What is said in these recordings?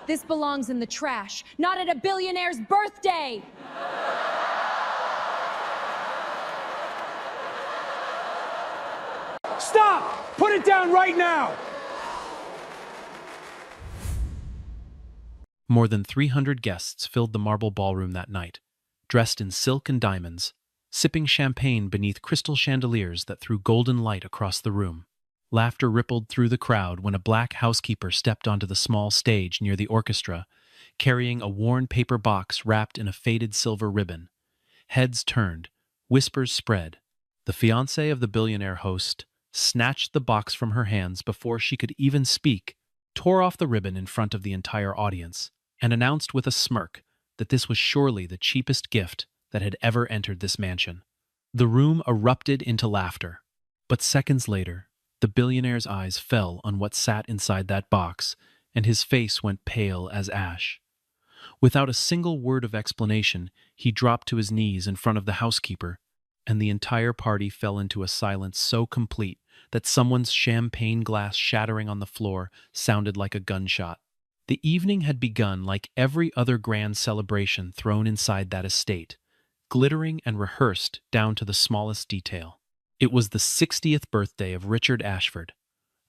This belongs in the trash, not at a billionaire's birthday! Stop! Put it down right now! More than 300 guests filled the marble ballroom that night, dressed in silk and diamonds, sipping champagne beneath crystal chandeliers that threw golden light across the room. Laughter rippled through the crowd when a black housekeeper stepped onto the small stage near the orchestra, carrying a worn paper box wrapped in a faded silver ribbon. Heads turned, whispers spread. The fiancé of the billionaire host snatched the box from her hands before she could even speak, tore off the ribbon in front of the entire audience, and announced with a smirk that this was surely the cheapest gift that had ever entered this mansion. The room erupted into laughter, but seconds later, the billionaire's eyes fell on what sat inside that box, and his face went pale as ash. Without a single word of explanation, he dropped to his knees in front of the housekeeper, and the entire party fell into a silence so complete that someone's champagne glass shattering on the floor sounded like a gunshot. The evening had begun like every other grand celebration thrown inside that estate, glittering and rehearsed down to the smallest detail. It was the 60th birthday of Richard Ashford,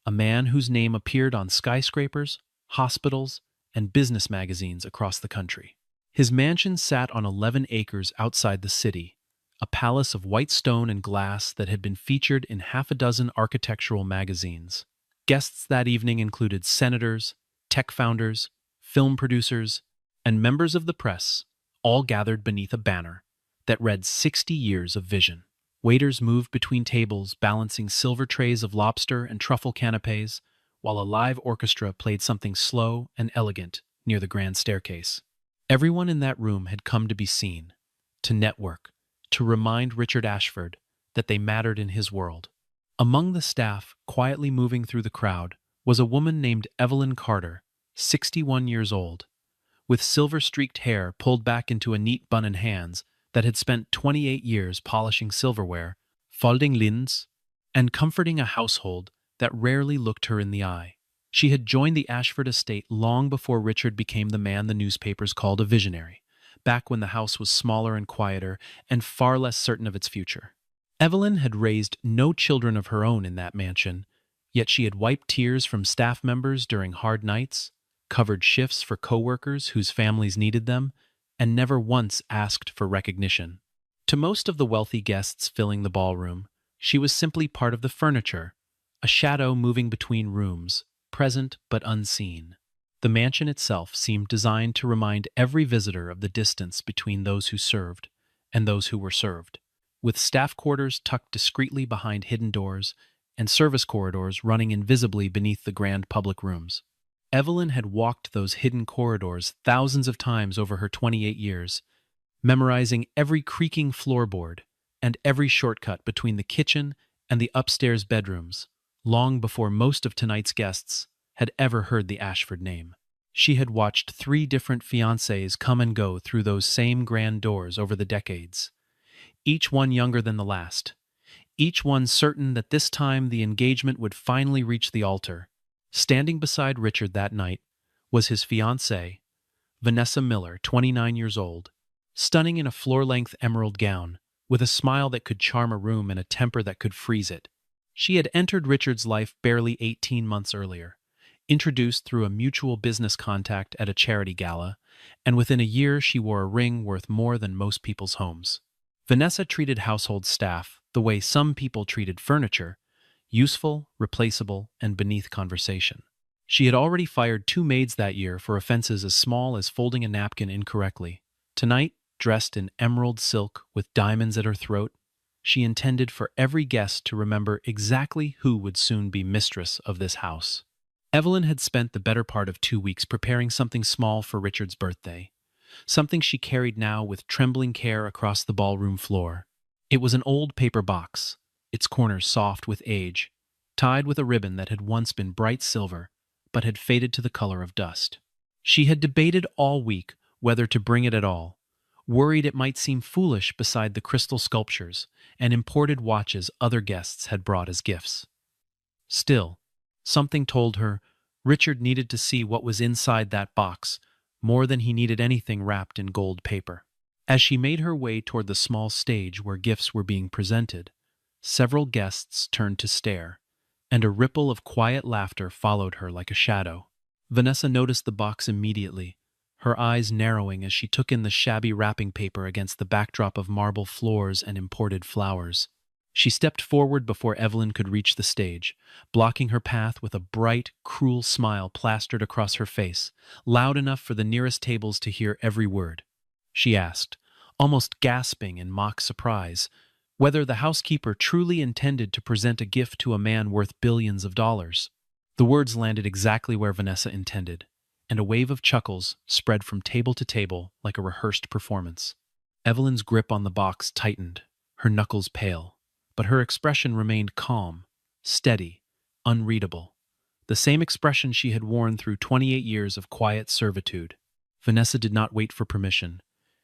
a man whose name appeared on skyscrapers, hospitals, and business magazines across the country. His mansion sat on 11 acres outside the city, a palace of white stone and glass that had been featured in half a dozen architectural magazines. Guests that evening included senators, tech founders, film producers, and members of the press, all gathered beneath a banner that read 60 years of vision. Waiters moved between tables, balancing silver trays of lobster and truffle canapes, while a live orchestra played something slow and elegant near the grand staircase. Everyone in that room had come to be seen, to network, to remind Richard Ashford that they mattered in his world. Among the staff, quietly moving through the crowd, was a woman named Evelyn Carter, 61 years old, with silver-streaked hair pulled back into a neat bun and hands that had spent 28 years polishing silverware, folding linens, and comforting a household that rarely looked her in the eye. She had joined the Ashford estate long before Richard became the man the newspapers called a visionary, back when the house was smaller and quieter and far less certain of its future. Evelyn had raised no children of her own in that mansion, yet she had wiped tears from staff members during hard nights, covered shifts for co-workers whose families needed them, and never once asked for recognition. To most of the wealthy guests filling the ballroom, she was simply part of the furniture, a shadow moving between rooms, present but unseen. The mansion itself seemed designed to remind every visitor of the distance between those who served and those who were served, with staff quarters tucked discreetly behind hidden doors and service corridors running invisibly beneath the grand public rooms. Evelyn had walked those hidden corridors thousands of times over her 28 years, memorizing every creaking floorboard and every shortcut between the kitchen and the upstairs bedrooms, long before most of tonight's guests had ever heard the Ashford name. She had watched 3 different fiancés come and go through those same grand doors over the decades, each one younger than the last, each one certain that this time the engagement would finally reach the altar. Standing beside Richard that night was his fiancée, Vanessa Miller, 29 years old, stunning in a floor-length emerald gown, with a smile that could charm a room and a temper that could freeze it. She had entered Richard's life barely 18 months earlier, introduced through a mutual business contact at a charity gala, and within a year she wore a ring worth more than most people's homes. Vanessa treated household staff the way some people treated furniture, useful, replaceable, and beneath conversation. She had already fired 2 maids that year for offenses as small as folding a napkin incorrectly. Tonight, dressed in emerald silk with diamonds at her throat, she intended for every guest to remember exactly who would soon be mistress of this house. Evelyn had spent the better part of 2 weeks preparing something small for Richard's birthday, something she carried now with trembling care across the ballroom floor. It was an old paper box, its corners soft with age, tied with a ribbon that had once been bright silver, but had faded to the color of dust. She had debated all week whether to bring it at all, worried it might seem foolish beside the crystal sculptures and imported watches other guests had brought as gifts. Still, something told her Richard needed to see what was inside that box, more than he needed anything wrapped in gold paper. As she made her way toward the small stage where gifts were being presented, several guests turned to stare, and a ripple of quiet laughter followed her like a shadow. Vanessa noticed the box immediately, her eyes narrowing as she took in the shabby wrapping paper against the backdrop of marble floors and imported flowers. She stepped forward before Evelyn could reach the stage, blocking her path with a bright, cruel smile plastered across her face, loud enough for the nearest tables to hear every word. She asked, almost gasping in mock surprise, whether the housekeeper truly intended to present a gift to a man worth billions of dollars. The words landed exactly where Vanessa intended, and a wave of chuckles spread from table to table like a rehearsed performance. Evelyn's grip on the box tightened, her knuckles pale, but her expression remained calm, steady, unreadable, the same expression she had worn through 28 years of quiet servitude. Vanessa did not wait for permission.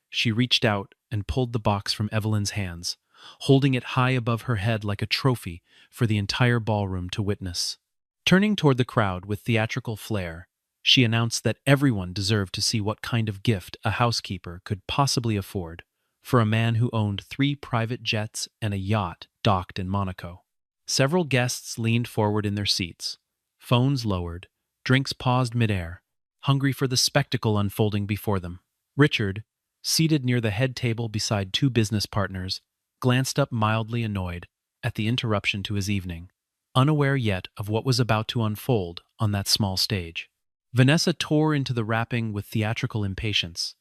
She reached out and pulled the box from Evelyn's hands, holding it high above her head like a trophy for the entire ballroom to witness. Turning toward the crowd with theatrical flair, she announced that everyone deserved to see what kind of gift a housekeeper could possibly afford for a man who owned 3 private jets and a yacht docked in Monaco. Several guests leaned forward in their seats, phones lowered, drinks paused midair, hungry for the spectacle unfolding before them. Richard, seated near the head table beside 2 business partners, glanced up mildly annoyed at the interruption to his evening, unaware yet of what was about to unfold on that small stage. Vanessa tore into the wrapping with theatrical impatience,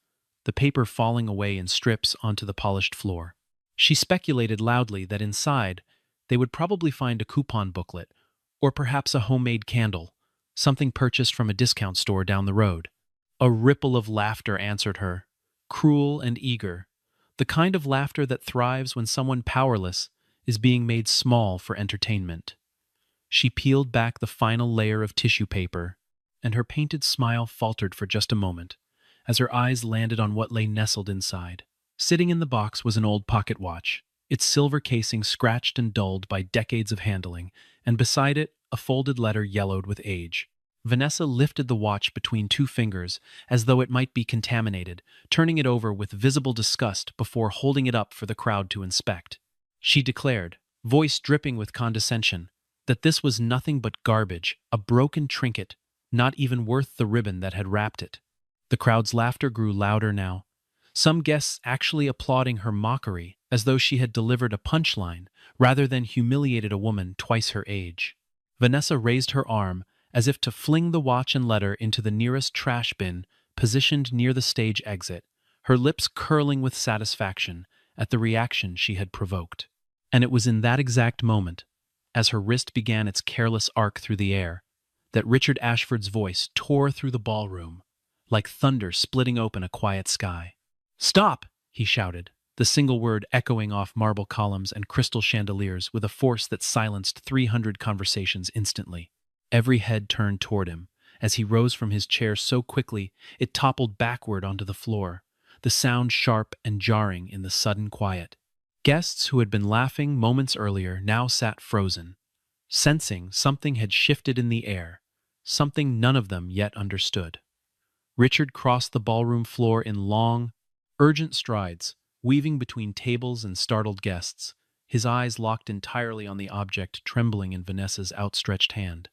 the paper falling away in strips onto the polished floor. She speculated loudly that inside they would probably find a coupon booklet, or perhaps a homemade candle, something purchased from a discount store down the road. A ripple of laughter answered her, cruel and eager, the kind of laughter that thrives when someone powerless is being made small for entertainment. She peeled back the final layer of tissue paper, and her painted smile faltered for just a moment, as her eyes landed on what lay nestled inside. Sitting in the box was an old pocket watch, its silver casing scratched and dulled by decades of handling, and beside it, a folded letter yellowed with age. Vanessa lifted the watch between 2 fingers, as though it might be contaminated, turning it over with visible disgust before holding it up for the crowd to inspect. She declared, voice dripping with condescension, that this was nothing but garbage, a broken trinket, not even worth the ribbon that had wrapped it. The crowd's laughter grew louder now, some guests actually applauding her mockery as though she had delivered a punchline rather than humiliated a woman twice her age. Vanessa raised her arm as if to fling the watch and letter into the nearest trash bin positioned near the stage exit, her lips curling with satisfaction at the reaction she had provoked. And it was in that exact moment, as her wrist began its careless arc through the air, that Richard Ashford's voice tore through the ballroom, like thunder splitting open a quiet sky. "Stop!" he shouted, the single word echoing off marble columns and crystal chandeliers with a force that silenced 300 conversations instantly. Every head turned toward him, as he rose from his chair so quickly it toppled backward onto the floor, the sound sharp and jarring in the sudden quiet. Guests who had been laughing moments earlier now sat frozen, sensing something had shifted in the air, something none of them yet understood. Richard crossed the ballroom floor in long, urgent strides, weaving between tables and startled guests, his eyes locked entirely on the object trembling in Vanessa's outstretched hand.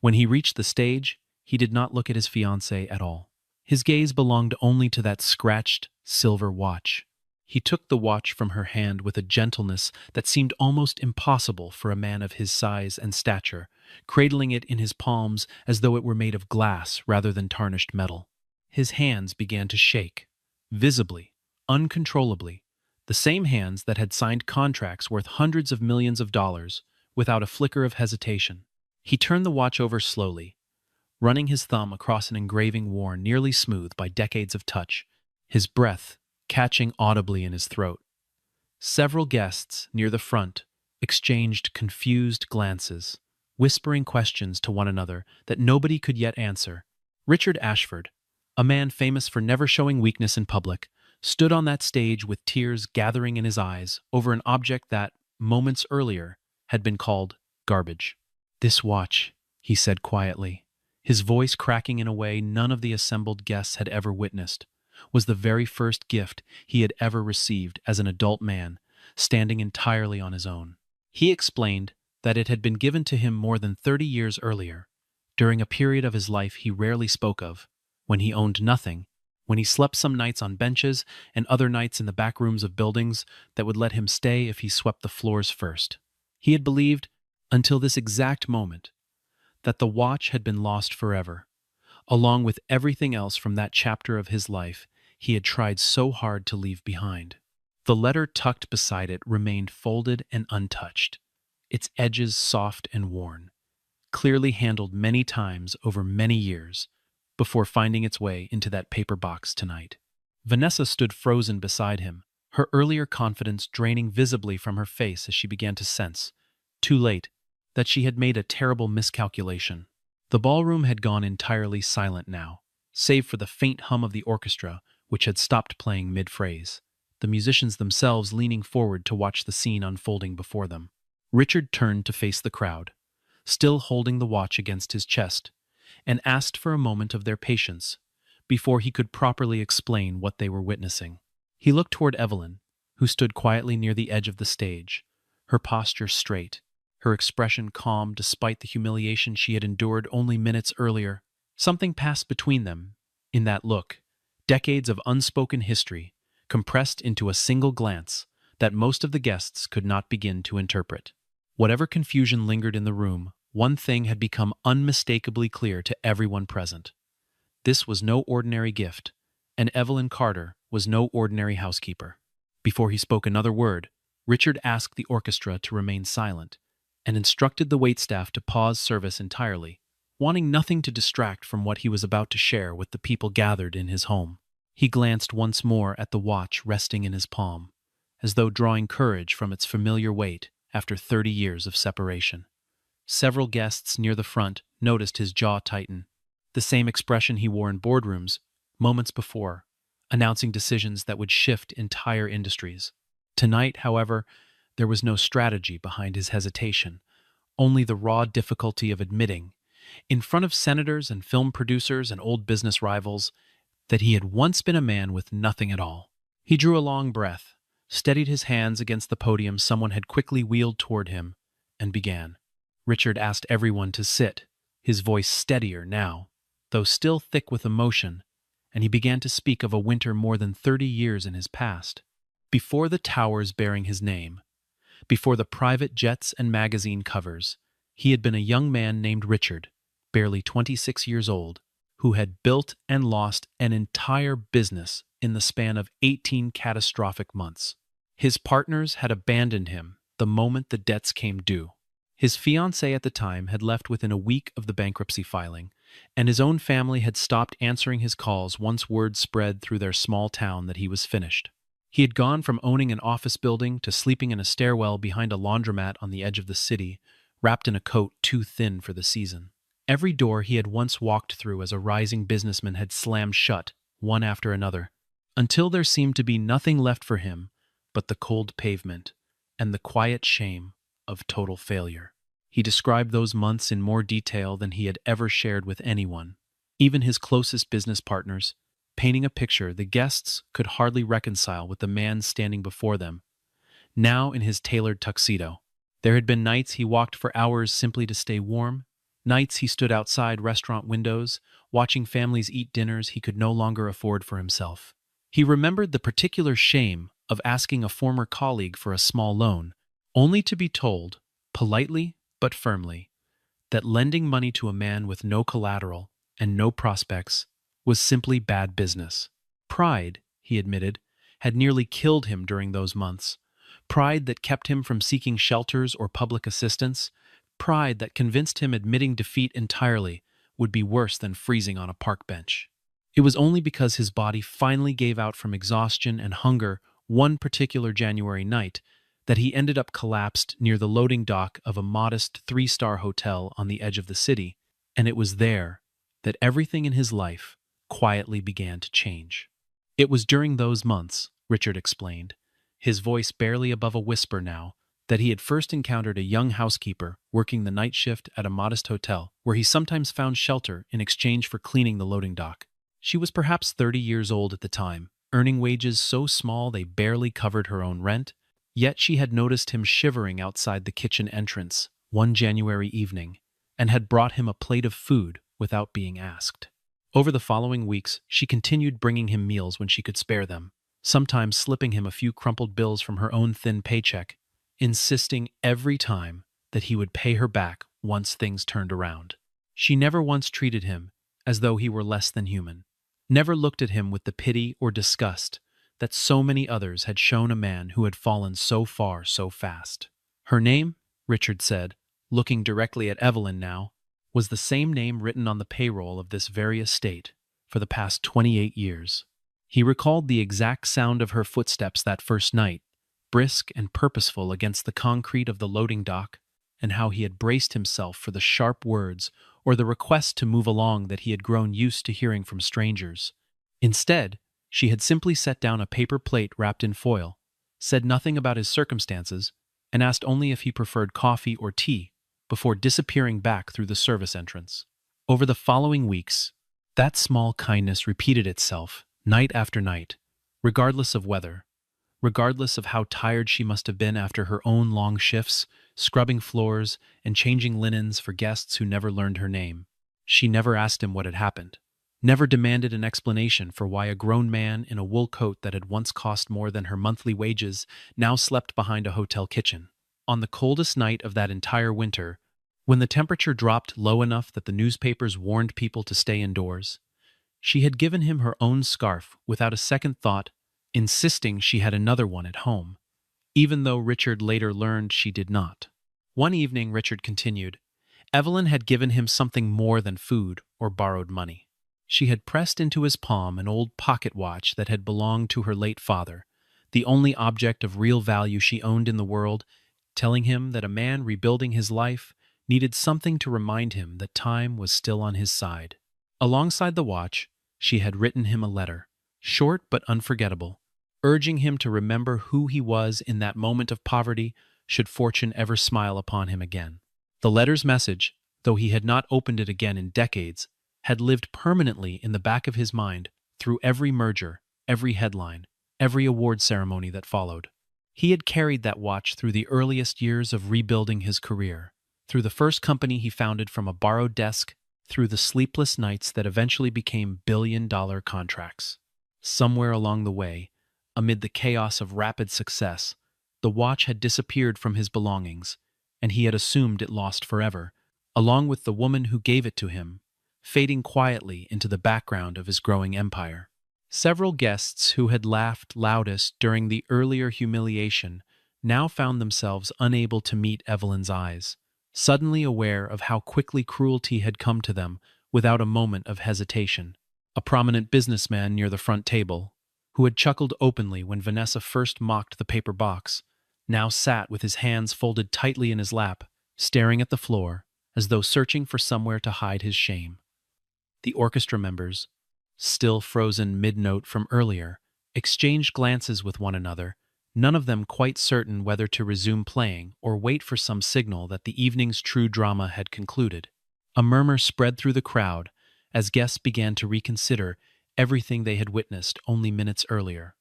When he reached the stage, he did not look at his fiancée at all. His gaze belonged only to that scratched silver watch. He took the watch from her hand with a gentleness that seemed almost impossible for a man of his size and stature, cradling it in his palms as though it were made of glass rather than tarnished metal. His hands began to shake, visibly, uncontrollably, the same hands that had signed contracts worth hundreds of millions of dollars without a flicker of hesitation. He turned the watch over slowly, running his thumb across an engraving worn nearly smooth by decades of touch, his breath catching audibly in his throat. Several guests near the front exchanged confused glances, whispering questions to one another that nobody could yet answer. Richard Ashford, a man famous for never showing weakness in public, stood on that stage with tears gathering in his eyes over an object that, moments earlier, had been called garbage. "This watch," he said quietly, his voice cracking in a way none of the assembled guests had ever witnessed, was the very first gift he had ever received as an adult man, standing entirely on his own. He explained that it had been given to him more than 30 years earlier, during a period of his life he rarely spoke of, when he owned nothing, when he slept some nights on benches and other nights in the back rooms of buildings that would let him stay if he swept the floors first. He had believed, until this exact moment, that the watch had been lost forever, along with everything else from that chapter of his life he had tried so hard to leave behind. The letter tucked beside it remained folded and untouched, its edges soft and worn, clearly handled many times over many years, before finding its way into that paper box tonight. Vanessa stood frozen beside him, her earlier confidence draining visibly from her face as she began to sense, too late, that she had made a terrible miscalculation. The ballroom had gone entirely silent now, save for the faint hum of the orchestra, which had stopped playing mid-phrase, the musicians themselves leaning forward to watch the scene unfolding before them. Richard turned to face the crowd, still holding the watch against his chest, and asked for a moment of their patience before he could properly explain what they were witnessing. He looked toward Evelyn, who stood quietly near the edge of the stage, her posture straight, her expression calm despite the humiliation she had endured only minutes earlier. Something passed between them, in that look, decades of unspoken history, compressed into a single glance that most of the guests could not begin to interpret. Whatever confusion lingered in the room, one thing had become unmistakably clear to everyone present. This was no ordinary gift, and Evelyn Carter was no ordinary housekeeper. Before he spoke another word, Richard asked the orchestra to remain silent and instructed the waitstaff to pause service entirely, wanting nothing to distract from what he was about to share with the people gathered in his home. He glanced once more at the watch resting in his palm, as though drawing courage from its familiar weight after 30 years of separation. Several guests near the front noticed his jaw tighten, the same expression he wore in boardrooms moments before, announcing decisions that would shift entire industries. Tonight, however, there was no strategy behind his hesitation, only the raw difficulty of admitting, in front of senators and film producers and old business rivals, that he had once been a man with nothing at all. He drew a long breath, steadied his hands against the podium someone had quickly wheeled toward him, and began. Richard asked everyone to sit, his voice steadier now, though still thick with emotion, and he began to speak of a winter more than 30 years in his past. Before the towers bearing his name, before the private jets and magazine covers, he had been a young man named Richard, barely 26 years old, who had built and lost an entire business in the span of 18 catastrophic months. His partners had abandoned him the moment the debts came due. His fiancée at the time had left within a week of the bankruptcy filing, and his own family had stopped answering his calls once word spread through their small town that he was finished. He had gone from owning an office building to sleeping in a stairwell behind a laundromat on the edge of the city, wrapped in a coat too thin for the season. Every door he had once walked through as a rising businessman had slammed shut, one after another, until there seemed to be nothing left for him but the cold pavement and the quiet shame of total failure. He described those months in more detail than he had ever shared with anyone, even his closest business partners, painting a picture the guests could hardly reconcile with the man standing before them, now in his tailored tuxedo. There had been nights he walked for hours simply to stay warm, nights he stood outside restaurant windows, watching families eat dinners he could no longer afford for himself. He remembered the particular shame of asking a former colleague for a small loan, only to be told, politely but firmly, that lending money to a man with no collateral and no prospects was simply bad business. Pride, he admitted, had nearly killed him during those months. Pride that kept him from seeking shelters or public assistance. Pride that convinced him admitting defeat entirely would be worse than freezing on a park bench. It was only because his body finally gave out from exhaustion and hunger one particular January night that he ended up collapsed near the loading dock of a modest 3-star hotel on the edge of the city, and it was there that everything in his life quietly began to change. It was during those months, Richard explained, his voice barely above a whisper now, that he had first encountered a young housekeeper working the night shift at a modest hotel, where he sometimes found shelter in exchange for cleaning the loading dock. She was perhaps 30 years old at the time, earning wages so small they barely covered her own rent, yet she had noticed him shivering outside the kitchen entrance one January evening and had brought him a plate of food without being asked. Over the following weeks, she continued bringing him meals when she could spare them, sometimes slipping him a few crumpled bills from her own thin paycheck, insisting every time that he would pay her back once things turned around. She never once treated him as though he were less than human, never looked at him with the pity or disgust that so many others had shown a man who had fallen so far so fast. Her name, Richard said, looking directly at Evelyn now, was the same name written on the payroll of this very estate for the past 28 years. He recalled the exact sound of her footsteps that first night, brisk and purposeful against the concrete of the loading dock, and how he had braced himself for the sharp words or the request to move along that he had grown used to hearing from strangers. Instead, she had simply set down a paper plate wrapped in foil, said nothing about his circumstances, and asked only if he preferred coffee or tea, before disappearing back through the service entrance. Over the following weeks, that small kindness repeated itself, night after night, regardless of weather, regardless of how tired she must have been after her own long shifts, scrubbing floors and changing linens for guests who never learned her name. She never asked him what had happened, never demanded an explanation for why a grown man in a wool coat that had once cost more than her monthly wages now slept behind a hotel kitchen. On the coldest night of that entire winter, when the temperature dropped low enough that the newspapers warned people to stay indoors, she had given him her own scarf without a second thought, insisting she had another one at home, even though Richard later learned she did not. One evening, Richard continued, Evelyn had given him something more than food or borrowed money. She had pressed into his palm an old pocket watch that had belonged to her late father, the only object of real value she owned in the world, telling him that a man rebuilding his life needed something to remind him that time was still on his side. Alongside the watch, she had written him a letter, short but unforgettable, urging him to remember who he was in that moment of poverty should fortune ever smile upon him again. The letter's message, though he had not opened it again in decades, had lived permanently in the back of his mind through every merger, every headline, every award ceremony that followed. He had carried that watch through the earliest years of rebuilding his career, through the first company he founded from a borrowed desk, through the sleepless nights that eventually became billion-dollar contracts. Somewhere along the way, amid the chaos of rapid success, the watch had disappeared from his belongings, and he had assumed it lost forever, along with the woman who gave it to him, fading quietly into the background of his growing empire. Several guests who had laughed loudest during the earlier humiliation now found themselves unable to meet Evelyn's eyes, suddenly aware of how quickly cruelty had come to them without a moment of hesitation. A prominent businessman near the front table, who had chuckled openly when Vanessa first mocked the paper box, now sat with his hands folded tightly in his lap, staring at the floor as though searching for somewhere to hide his shame. The orchestra members, still frozen mid-note from earlier, exchanged glances with one another, none of them quite certain whether to resume playing or wait for some signal that the evening's true drama had concluded. A murmur spread through the crowd as guests began to reconsider everything they had witnessed only minutes earlier.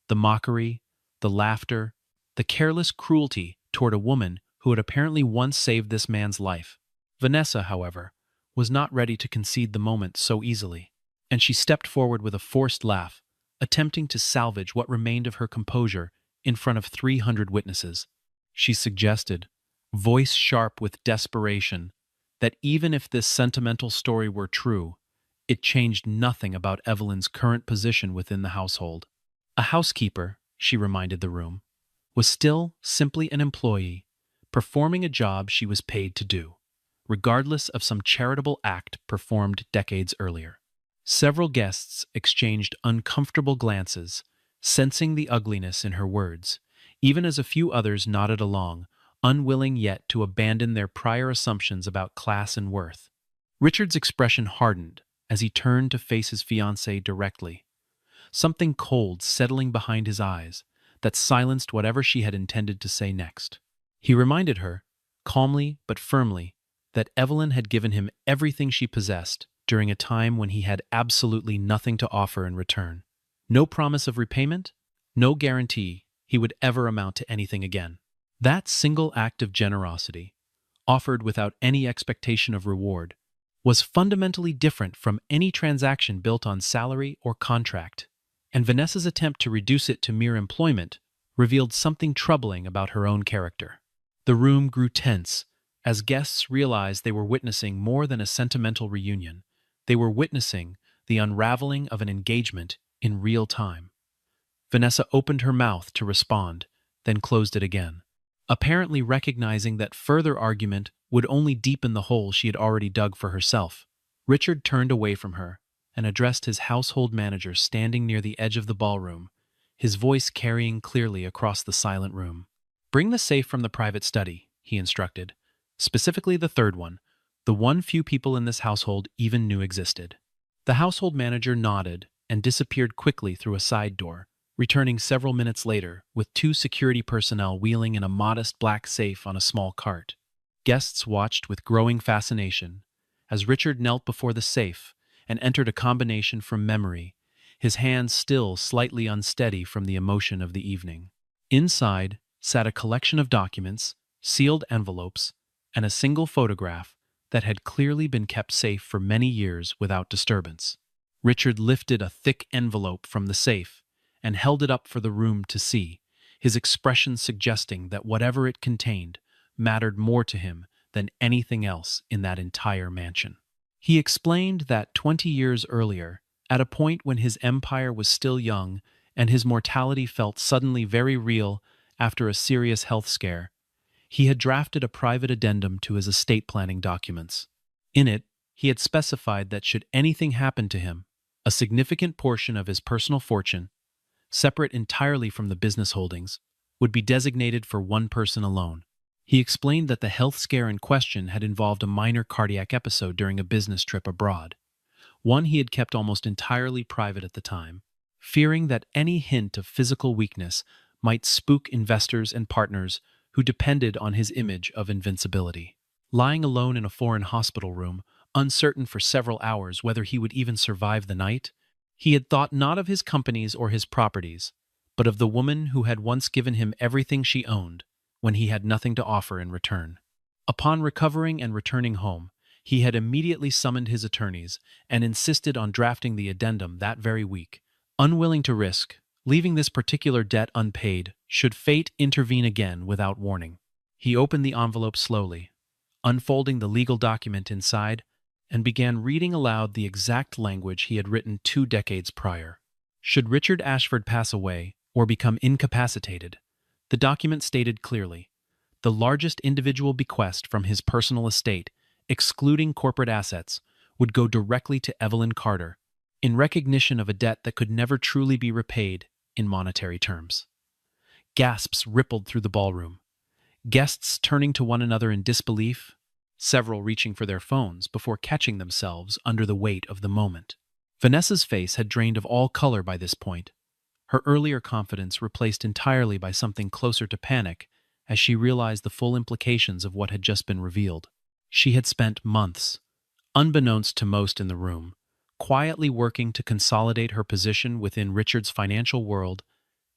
The mockery, the laughter, the careless cruelty toward a woman who had apparently once saved this man's life. Vanessa, however, was not ready to concede the moment so easily, and she stepped forward with a forced laugh, attempting to salvage what remained of her composure in front of 300 witnesses. She suggested, voice sharp with desperation, that even if this sentimental story were true, it changed nothing about Evelyn's current position within the household. A housekeeper, she reminded the room, was still simply an employee, performing a job she was paid to do, regardless of some charitable act performed decades earlier. Several guests exchanged uncomfortable glances, sensing the ugliness in her words, even as a few others nodded along, unwilling yet to abandon their prior assumptions about class and worth. Richard's expression hardened as he turned to face his fiancée directly, something cold settling behind his eyes that silenced whatever she had intended to say next. He reminded her, calmly but firmly, that Evelyn had given him everything she possessed during a time when he had absolutely nothing to offer in return. No promise of repayment, no guarantee he would ever amount to anything again. That single act of generosity, offered without any expectation of reward, was fundamentally different from any transaction built on salary or contract, and Vanessa's attempt to reduce it to mere employment revealed something troubling about her own character. The room grew tense as guests realized they were witnessing more than a sentimental reunion. They were witnessing the unraveling of an engagement in real time. Vanessa opened her mouth to respond, then closed it again, apparently recognizing that further argument would only deepen the hole she had already dug for herself. Richard turned away from her and addressed his household manager standing near the edge of the ballroom, his voice carrying clearly across the silent room. "Bring the safe from the private study," he instructed, specifically the third one, the one few people in this household even knew existed. The household manager nodded and disappeared quickly through a side door, returning several minutes later with 2 security personnel wheeling in a modest black safe on a small cart. Guests watched with growing fascination as Richard knelt before the safe and entered a combination from memory, his hands still slightly unsteady from the emotion of the evening. Inside sat a collection of documents, sealed envelopes, and a single photograph that had clearly been kept safe for many years without disturbance. Richard lifted a thick envelope from the safe and held it up for the room to see, his expression suggesting that whatever it contained mattered more to him than anything else in that entire mansion. He explained that 20 years earlier, at a point when his empire was still young and his mortality felt suddenly very real after a serious health scare, he had drafted a private addendum to his estate planning documents. In it, he had specified that should anything happen to him, a significant portion of his personal fortune, separate entirely from the business holdings, would be designated for one person alone. He explained that the health scare in question had involved a minor cardiac episode during a business trip abroad, one he had kept almost entirely private at the time, fearing that any hint of physical weakness might spook investors and partners who depended on his image of invincibility. Lying alone in a foreign hospital room, uncertain for several hours whether he would even survive the night, he had thought not of his companies or his properties, but of the woman who had once given him everything she owned when he had nothing to offer in return. Upon recovering and returning home, he had immediately summoned his attorneys and insisted on drafting the addendum that very week, unwilling to risk leaving this particular debt unpaid should fate intervene again without warning. He opened the envelope slowly, unfolding the legal document inside, and began reading aloud the exact language he had written 2 decades prior. Should Richard Ashford pass away or become incapacitated, the document stated clearly, the largest individual bequest from his personal estate, excluding corporate assets, would go directly to Evelyn Carter, in recognition of a debt that could never truly be repaid in monetary terms. Gasps rippled through the ballroom, guests turning to one another in disbelief, several reaching for their phones before catching themselves under the weight of the moment. Vanessa's face had drained of all color by this point, her earlier confidence replaced entirely by something closer to panic as she realized the full implications of what had just been revealed. She had spent months, unbeknownst to most in the room, quietly working to consolidate her position within Richard's financial world,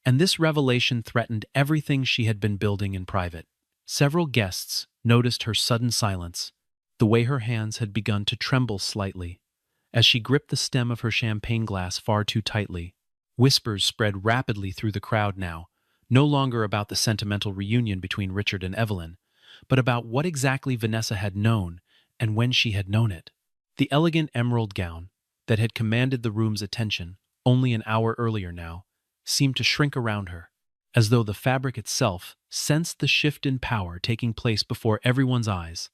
and this revelation threatened everything she had been building in private. Several guests noticed her sudden silence, the way her hands had begun to tremble slightly, as she gripped the stem of her champagne glass far too tightly. Whispers spread rapidly through the crowd now, no longer about the sentimental reunion between Richard and Evelyn, but about what exactly Vanessa had known and when she had known it. The elegant emerald gown that had commanded the room's attention only an hour earlier now seemed to shrink around her, as though the fabric itself sensed the shift in power taking place before everyone's eyes.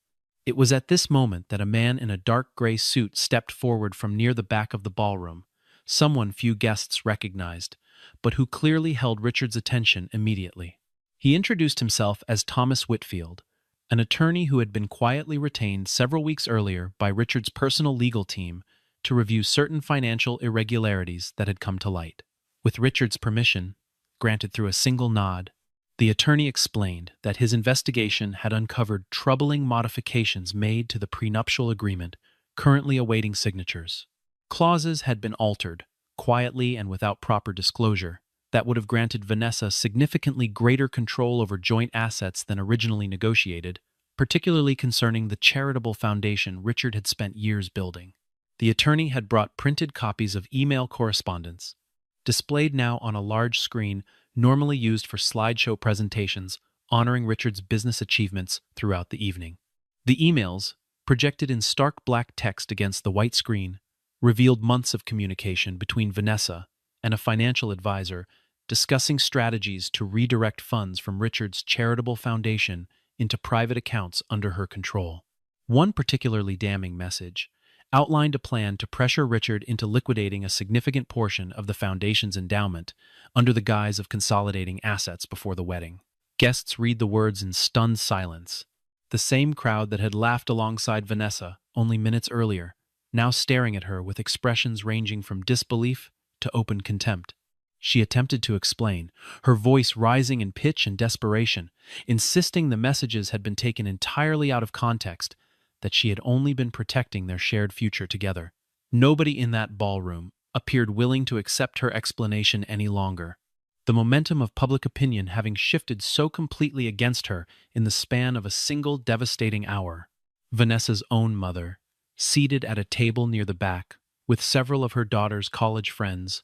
It was at this moment that a man in a dark gray suit stepped forward from near the back of the ballroom, someone few guests recognized, but who clearly held Richard's attention immediately. He introduced himself as Thomas Whitfield, an attorney who had been quietly retained several weeks earlier by Richard's personal legal team to review certain financial irregularities that had come to light. With Richard's permission, granted through a single nod, The attorney explained that his investigation had uncovered troubling modifications made to the prenuptial agreement, currently awaiting signatures. Clauses had been altered, quietly and without proper disclosure, that would have granted Vanessa significantly greater control over joint assets than originally negotiated, particularly concerning the charitable foundation Richard had spent years building. The attorney had brought printed copies of email correspondence, displayed now on a large screen normally used for slideshow presentations honoring Richard's business achievements throughout the evening. The emails, projected in stark black text against the white screen, revealed months of communication between Vanessa and a financial advisor discussing strategies to redirect funds from Richard's charitable foundation into private accounts under her control. One particularly damning message outlined a plan to pressure Richard into liquidating a significant portion of the foundation's endowment under the guise of consolidating assets before the wedding. Guests read the words in stunned silence. The same crowd that had laughed alongside Vanessa only minutes earlier, now staring at her with expressions ranging from disbelief to open contempt. She attempted to explain, her voice rising in pitch and desperation, insisting the messages had been taken entirely out of context, that she had only been protecting their shared future together. Nobody in that ballroom appeared willing to accept her explanation any longer, the momentum of public opinion having shifted so completely against her in the span of a single devastating hour. Vanessa's own mother, seated at a table near the back with several of her daughter's college friends,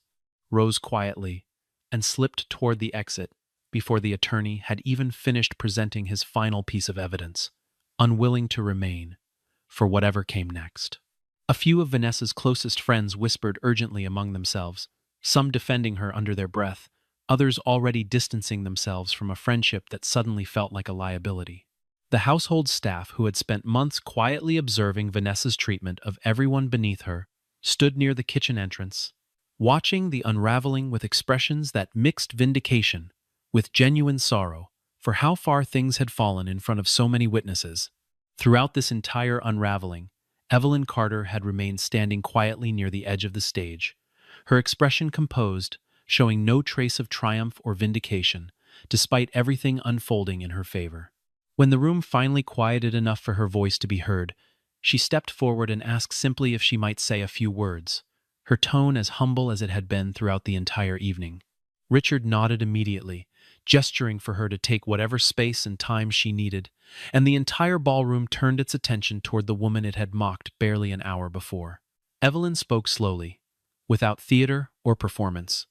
rose quietly and slipped toward the exit before the attorney had even finished presenting his final piece of evidence, unwilling to remain for whatever came next. A few of Vanessa's closest friends whispered urgently among themselves, some defending her under their breath, others already distancing themselves from a friendship that suddenly felt like a liability. The household staff, who had spent months quietly observing Vanessa's treatment of everyone beneath her, stood near the kitchen entrance, watching the unraveling with expressions that mixed vindication with genuine sorrow for how far things had fallen in front of so many witnesses. Throughout this entire unraveling, Evelyn Carter had remained standing quietly near the edge of the stage, her expression composed, showing no trace of triumph or vindication, despite everything unfolding in her favor. When the room finally quieted enough for her voice to be heard, she stepped forward and asked simply if she might say a few words, her tone as humble as it had been throughout the entire evening. Richard nodded immediately, gesturing for her to take whatever space and time she needed, and the entire ballroom turned its attention toward the woman it had mocked barely an hour before. Evelyn spoke slowly, without theater or performance,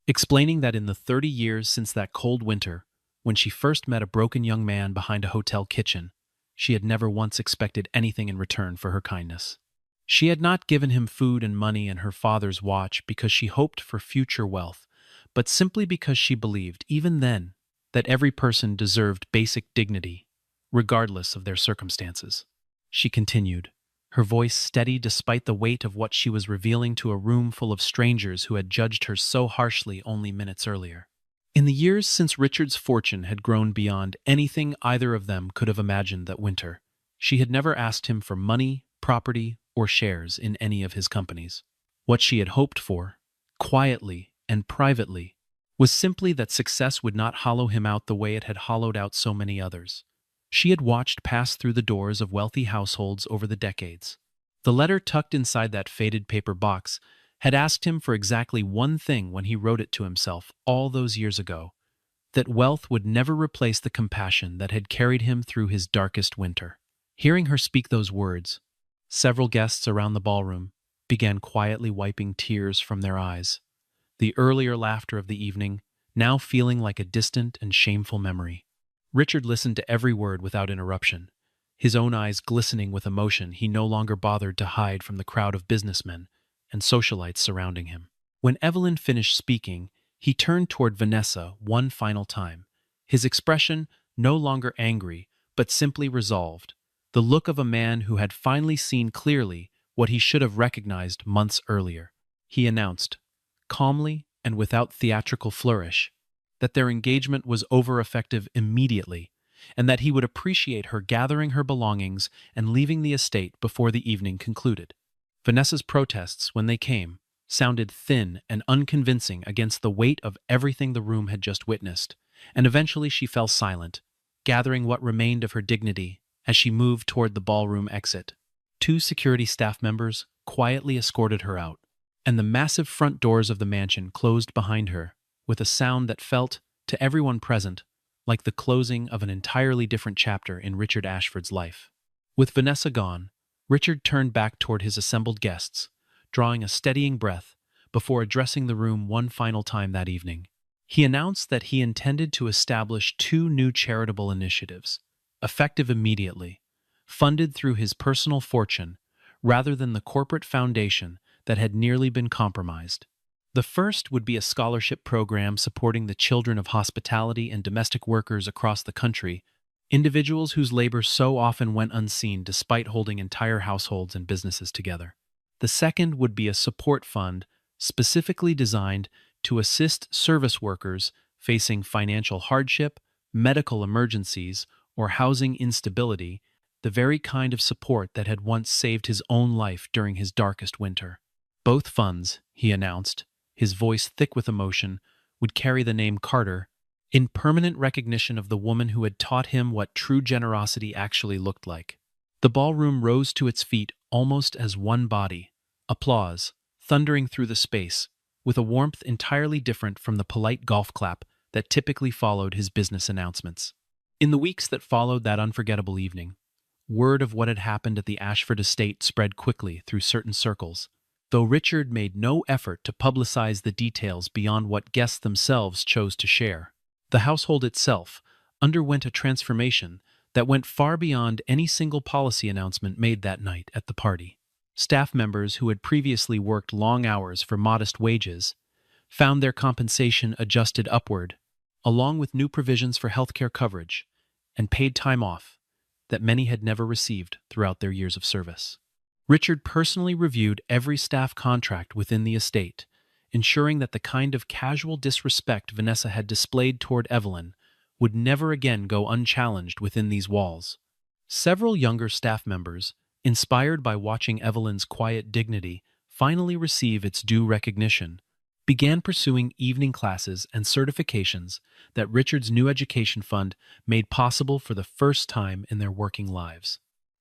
explaining that in the 30 years since that cold winter, when she first met a broken young man behind a hotel kitchen, she had never once expected anything in return for her kindness. She had not given him food and money and her father's watch because she hoped for future wealth, but simply because she believed, even then, that every person deserved basic dignity, regardless of their circumstances. She continued, her voice steady despite the weight of what she was revealing to a room full of strangers who had judged her so harshly only minutes earlier. In the years since Richard's fortune had grown beyond anything either of them could have imagined that winter, she had never asked him for money, property, or shares in any of his companies. What she had hoped for, quietly and privately, was simply that success would not hollow him out the way it had hollowed out so many others. She had watched pass through the doors of wealthy households over the decades. The letter tucked inside that faded paper box had asked him for exactly one thing when he wrote it to himself all those years ago, that wealth would never replace the compassion that had carried him through his darkest winter. Hearing her speak those words, several guests around the ballroom began quietly wiping tears from their eyes, the earlier laughter of the evening now feeling like a distant and shameful memory. Richard listened to every word without interruption, his own eyes glistening with emotion he no longer bothered to hide from the crowd of businessmen and socialites surrounding him. When Evelyn finished speaking, he turned toward Vanessa one final time, his expression no longer angry, but simply resolved, the look of a man who had finally seen clearly what he should have recognized months earlier. He announced, calmly and without theatrical flourish, that their engagement was over effective immediately, and that he would appreciate her gathering her belongings and leaving the estate before the evening concluded. Vanessa's protests, when they came, sounded thin and unconvincing against the weight of everything the room had just witnessed, and eventually she fell silent, gathering what remained of her dignity as she moved toward the ballroom exit. Two security staff members quietly escorted her out, and the massive front doors of the mansion closed behind her with a sound that felt, to everyone present, like the closing of an entirely different chapter in Richard Ashford's life. With Vanessa gone, Richard turned back toward his assembled guests, drawing a steadying breath before addressing the room one final time that evening. He announced that he intended to establish two new charitable initiatives, effective immediately, funded through his personal fortune rather than the corporate foundation that had nearly been compromised. The first would be a scholarship program supporting the children of hospitality and domestic workers across the country, individuals whose labor so often went unseen despite holding entire households and businesses together. The second would be a support fund specifically designed to assist service workers facing financial hardship, medical emergencies, or housing instability, the very kind of support that had once saved his own life during his darkest winter. Both funds, he announced, his voice thick with emotion, would carry the name Carter, in permanent recognition of the woman who had taught him what true generosity actually looked like. The ballroom rose to its feet almost as one body, applause thundering through the space, with a warmth entirely different from the polite golf clap that typically followed his business announcements. In the weeks that followed that unforgettable evening, word of what had happened at the Ashford estate spread quickly through certain circles, though Richard made no effort to publicize the details beyond what guests themselves chose to share. The household itself underwent a transformation that went far beyond any single policy announcement made that night at the party. Staff members who had previously worked long hours for modest wages found their compensation adjusted upward, along with new provisions for healthcare coverage and paid time off that many had never received throughout their years of service. Richard personally reviewed every staff contract within the estate, ensuring that the kind of casual disrespect Vanessa had displayed toward Evelyn would never again go unchallenged within these walls. Several younger staff members, inspired by watching Evelyn's quiet dignity finally receive its due recognition, began pursuing evening classes and certifications that Richard's new education fund made possible for the first time in their working lives.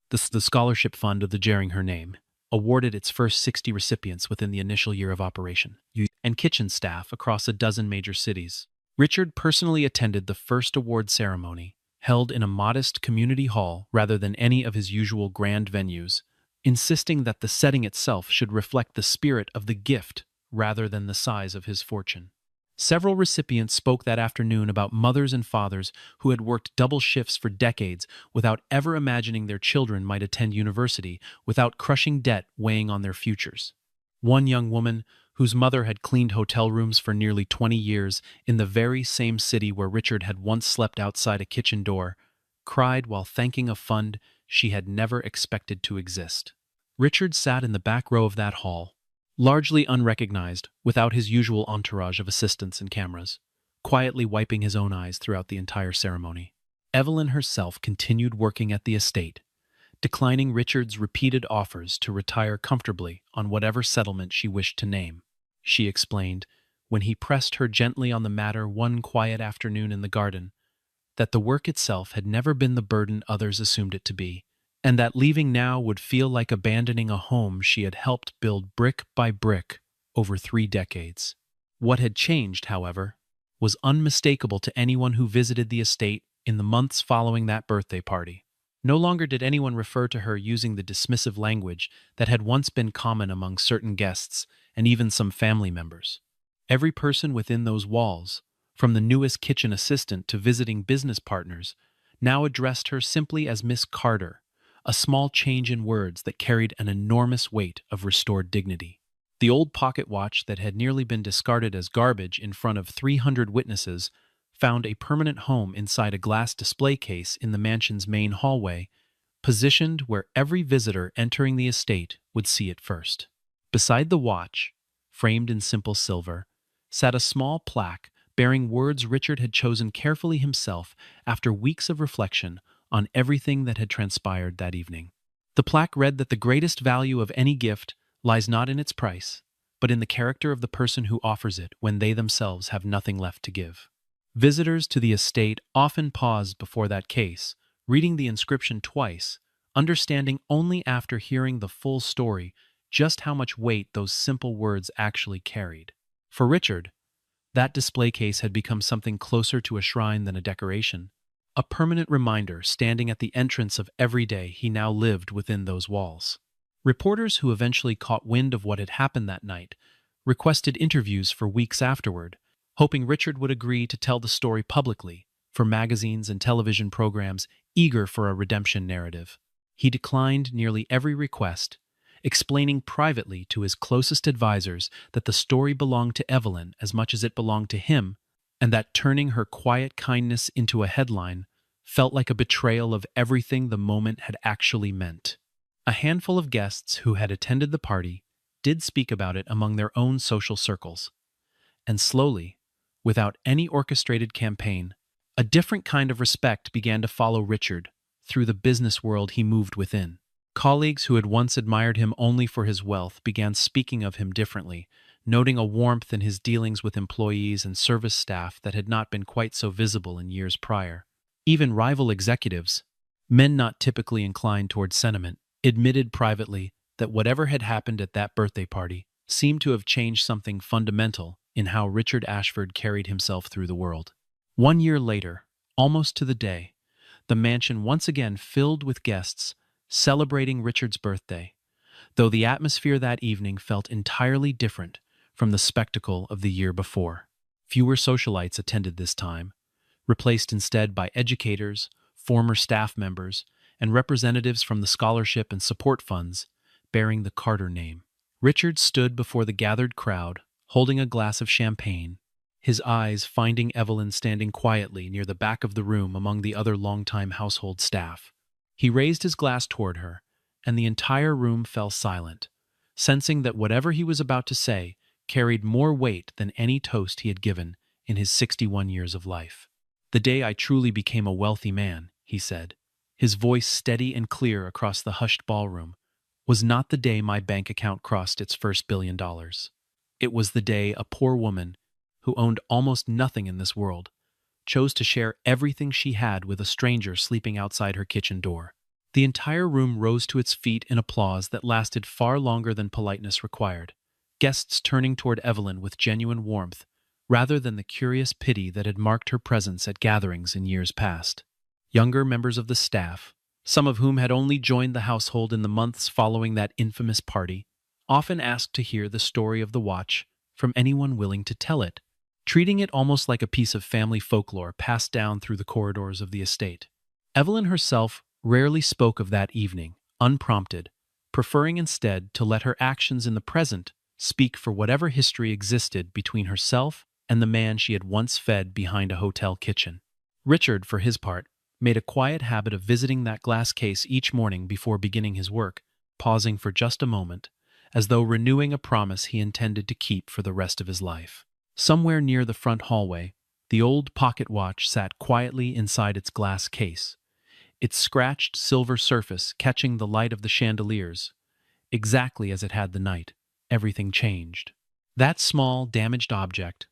The scholarship fund of the Jaring Her Name awarded its first 60 recipients within the initial year of operation, and kitchen staff across a dozen major cities. Richard personally attended the first award ceremony, held in a modest community hall rather than any of his usual grand venues, insisting that the setting itself should reflect the spirit of the gift rather than the size of his fortune. Several recipients spoke that afternoon about mothers and fathers who had worked double shifts for decades without ever imagining their children might attend university without crushing debt weighing on their futures. One young woman, whose mother had cleaned hotel rooms for nearly 20 years in the very same city where Richard had once slept outside a kitchen door, cried while thanking a fund she had never expected to exist. Richard sat in the back row of that hall, largely unrecognized, without his usual entourage of assistants and cameras, quietly wiping his own eyes throughout the entire ceremony. Evelyn herself continued working at the estate, declining Richard's repeated offers to retire comfortably on whatever settlement she wished to name. She explained, when he pressed her gently on the matter one quiet afternoon in the garden, that the work itself had never been the burden others assumed it to be, and that leaving now would feel like abandoning a home she had helped build brick by brick over 3 decades. What had changed, however, was unmistakable to anyone who visited the estate in the months following that birthday party. No longer did anyone refer to her using the dismissive language that had once been common among certain guests and even some family members. Every person within those walls, from the newest kitchen assistant to visiting business partners, now addressed her simply as Miss Carter, a small change in words that carried an enormous weight of restored dignity. The old pocket watch that had nearly been discarded as garbage in front of 300 witnesses found a permanent home inside a glass display case in the mansion's main hallway, positioned where every visitor entering the estate would see it first. Beside the watch, framed in simple silver, sat a small plaque bearing words Richard had chosen carefully himself after weeks of reflection on everything that had transpired that evening. The plaque read that the greatest value of any gift lies not in its price, but in the character of the person who offers it when they themselves have nothing left to give. Visitors to the estate often paused before that case, reading the inscription twice, understanding only after hearing the full story just how much weight those simple words actually carried. For Richard, that display case had become something closer to a shrine than a decoration, a permanent reminder standing at the entrance of every day he now lived within those walls. Reporters who eventually caught wind of what had happened that night requested interviews for weeks afterward, hoping Richard would agree to tell the story publicly for magazines and television programs eager for a redemption narrative. He declined nearly every request, explaining privately to his closest advisors that the story belonged to Evelyn as much as it belonged to him, and that turning her quiet kindness into a headline felt like a betrayal of everything the moment had actually meant. A handful of guests who had attended the party did speak about it among their own social circles, and slowly, without any orchestrated campaign, a different kind of respect began to follow Richard through the business world he moved within. Colleagues who had once admired him only for his wealth began speaking of him differently, noting a warmth in his dealings with employees and service staff that had not been quite so visible in years prior. Even rival executives, men not typically inclined toward sentiment, admitted privately that whatever had happened at that birthday party seemed to have changed something fundamental in how Richard Ashford carried himself through the world. 1 year later, almost to the day, the mansion once again filled with guests celebrating Richard's birthday, though the atmosphere that evening felt entirely different from the spectacle of the year before. Fewer socialites attended this time, replaced instead by educators, former staff members, and representatives from the scholarship and support funds bearing the Carter name. Richard stood before the gathered crowd, holding a glass of champagne, his eyes finding Evelyn standing quietly near the back of the room among the other longtime household staff. He raised his glass toward her, and the entire room fell silent, sensing that whatever he was about to say carried more weight than any toast he had given in his 61 years of life. "The day I truly became a wealthy man," he said, his voice steady and clear across the hushed ballroom, "was not the day my bank account crossed its first $1 billion. It was the day a poor woman, who owned almost nothing in this world, chose to share everything she had with a stranger sleeping outside her kitchen door." The entire room rose to its feet in applause that lasted far longer than politeness required, guests turning toward Evelyn with genuine warmth, rather than the curious pity that had marked her presence at gatherings in years past. Younger members of the staff, some of whom had only joined the household in the months following that infamous party, often asked to hear the story of the watch from anyone willing to tell it, treating it almost like a piece of family folklore passed down through the corridors of the estate. Evelyn herself rarely spoke of that evening, unprompted, preferring instead to let her actions in the present speak for whatever history existed between herself and the man she had once fed behind a hotel kitchen. Richard, for his part, made a quiet habit of visiting that glass case each morning before beginning his work, pausing for just a moment, as though renewing a promise he intended to keep for the rest of his life. Somewhere near the front hallway, the old pocket watch sat quietly inside its glass case, its scratched silver surface catching the light of the chandeliers, exactly as it had the night everything changed. That small, damaged object,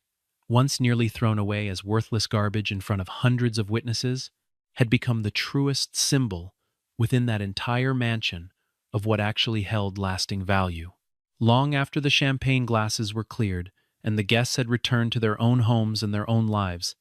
once nearly thrown away as worthless garbage in front of hundreds of witnesses, had become the truest symbol within that entire mansion of what actually held lasting value. Long after the champagne glasses were cleared and the guests had returned to their own homes and their own lives,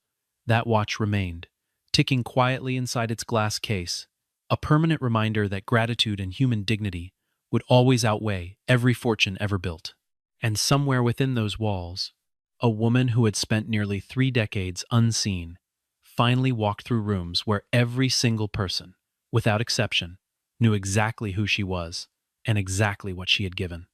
that watch remained, ticking quietly inside its glass case, a permanent reminder that gratitude and human dignity would always outweigh every fortune ever built. And somewhere within those walls, a woman who had spent nearly 3 decades unseen finally walked through rooms where every single person, without exception, knew exactly who she was and exactly what she had given.